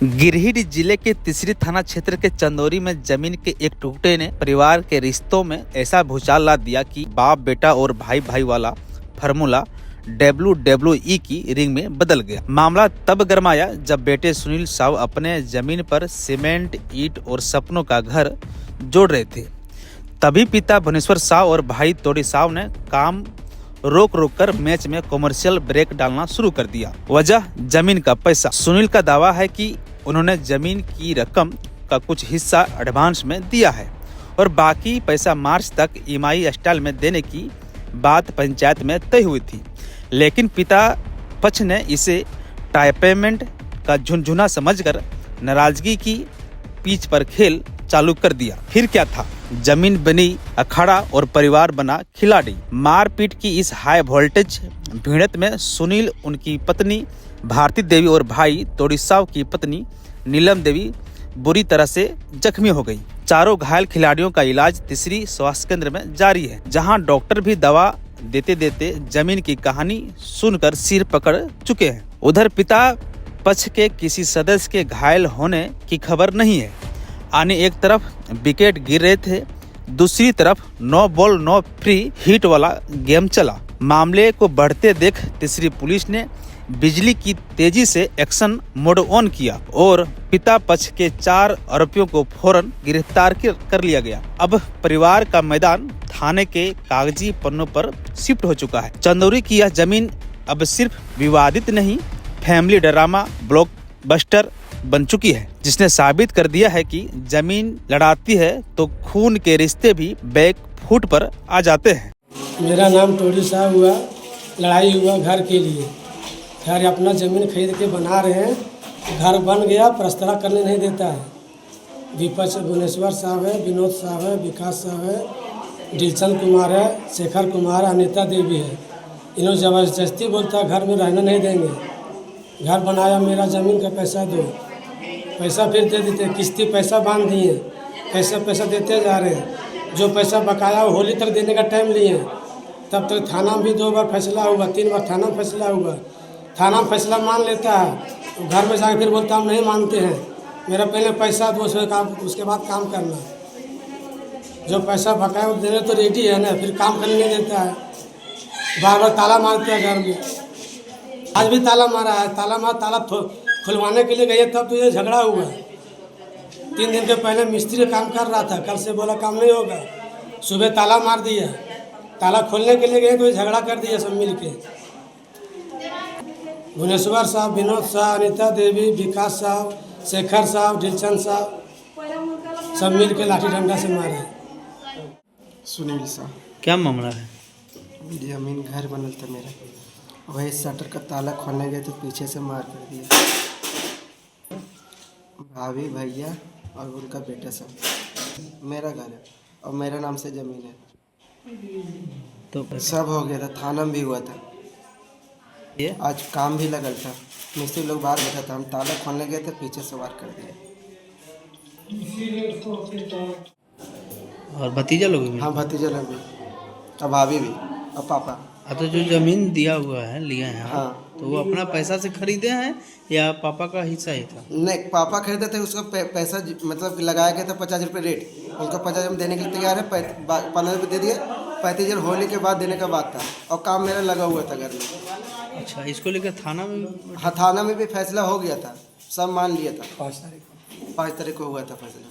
गिरिडीह जिले के तिसरी थाना क्षेत्र के चंदौरी में जमीन के एक टुकड़े ने परिवार के रिश्तों में ऐसा भूचाल ला दिया कि बाप बेटा और भाई भाई वाला फार्मूला WWE की रिंग में बदल गया। मामला तब गरमाया जब बेटे सुनील साव अपने जमीन पर सीमेंट, ईंट और सपनों का घर जोड़ रहे थे। तभी पिता भुवनेश्वर साव और भाई तोड़ी साव ने काम रोक कर मैच में कमर्शियल ब्रेक डालना शुरू कर दिया। वजह जमीन का पैसा। सुनील का दावा है कि उन्होंने जमीन की रकम का कुछ हिस्सा एडवांस में दिया है और बाकी पैसा मार्च तक EMI स्टाइल में देने की बात पंचायत में तय हुई थी, लेकिन पिता पक्ष ने इसे टाई पेमेंट का झुनझुना समझकर नाराजगी की पिच पर खेल चालू कर दिया। फिर क्या था, जमीन बनी अखाड़ा और परिवार बना खिलाड़ी। मारपीट की इस हाई वोल्टेज भिड़ंत में सुनील, उनकी पत्नी भारती देवी और भाई तोड़ीसाव की पत्नी नीलम देवी बुरी तरह से जख्मी हो गई। चारों घायल खिलाड़ियों का इलाज तिसरी स्वास्थ्य केंद्र में जारी है, जहां डॉक्टर भी दवा देते देते जमीन की कहानी सुनकर सिर पकड़ चुके हैं। उधर पिता पक्ष के किसी सदस्य के घायल होने की खबर नहीं है। आने एक तरफ विकेट गिर रहे थे, दूसरी तरफ no ball no free hit वाला गेम चला। मामले को बढ़ते देख तिसरी पुलिस ने बिजली की तेजी से एक्शन मोड ऑन किया और पिता पक्ष के 4 आरोपियों को फौरन गिरफ्तार कर लिया गया। अब परिवार का मैदान थाने के कागजी पन्नों पर शिफ्ट हो चुका है। चंदौरी की यह जमीन अब सिर्फ विवादित नहीं, फैमिली ड्रामा ब्लॉकबस्टर बन चुकी है, जिसने साबित कर दिया है कि जमीन लड़ाती है तो खून के रिश्ते भी बैक फुट पर आ जाते हैं। मेरा नाम टोड़ी साहब हुआ। लड़ाई हुआ घर के लिए। घर अपना ज़मीन खरीद के बना रहे हैं, घर बन गया, प्रस्तरा करने नहीं देता है। विपक्ष भुवनेश्वर साहब है, विनोद साहब है, विकास साहब है, दिलचंद कुमार है, शेखर कुमार, अनीता देवी है। इन्होंने ज़बरदस्ती बोलता घर में रहने नहीं देंगे। घर बनाया, मेरा ज़मीन का पैसा दो, पैसा फिर दे देते, किस्ती पैसा बांध दिए, पैसा देते जा रहे हैं। जो पैसा बकाया होली तक देने का टाइम लिए, तब तक थाना में भी 2 बार फैसला हुआ, 3 बार थाना में फैसला हुआ। थाना में फैसला मान लेता है, तो घर में जाकर फिर बोलता हम नहीं मानते हैं, मेरा पहले पैसा दो, उसके बाद काम करना। जो पैसा बकाया देने तो रेडी है ना, फिर काम करने नहीं देता है। बार बार ताला मारते हैं घर में। आज भी ताला मारा है, ताला खुलवाने के लिए गए तब तो ये झगड़ा हुआ। 3 दिन के पहले मिस्त्री काम कर रहा था, कल से बोला काम नहीं होगा। सुबह ताला मार दिया, ताला खोलने के लिए गए तो ये झगड़ा कर दिया सब मिल के। भुवनेश्वर साहब, विनोद साहब, अनीता देवी, विकास साहब, शेखर साहब, दिलचंद साहब सब मिल के लाठी डंडा से मारे। सुनील साहब। क्या मामला है? जमीन घर बनल था मेरा, वही शटर का ताला खोलने गए तो पीछे से मार कर दिया। भाभी, भैया और उनका बेटा सब। मेरा घर है और मेरा नाम से ज़मीन है, तो सब हो गया था। थाना में भी हुआ था, आज काम भी लगल था। मिस्त्री लोग बाहर बैठा था, हम ताला खोलने गए थे, पीछे से वार कर दिया। और भतीजा लोग भी? हाँ, भतीजा लोग भी और भाभी भी और पापा। तो जो जमीन दिया हुआ है, लिया है, हाँ, तो वो अपना पैसा से खरीदे हैं या पापा का हिस्सा ही था? नहीं, पापा खरीदे थे, उसका पैसा मतलब लगाया गया था 50 रुपये रेट। उनका 50 हम देने के लिए तैयार है, 15 रुपये दे दिए। 35 दिन होली के बाद देने का बात था और काम मेरा लगा हुआ था घर में। अच्छा, इसको लेकर थाना में? हाँ, थाना में भी फैसला हो गया था, सब मान लिया था। 5 तारीख को हुआ था फैसला।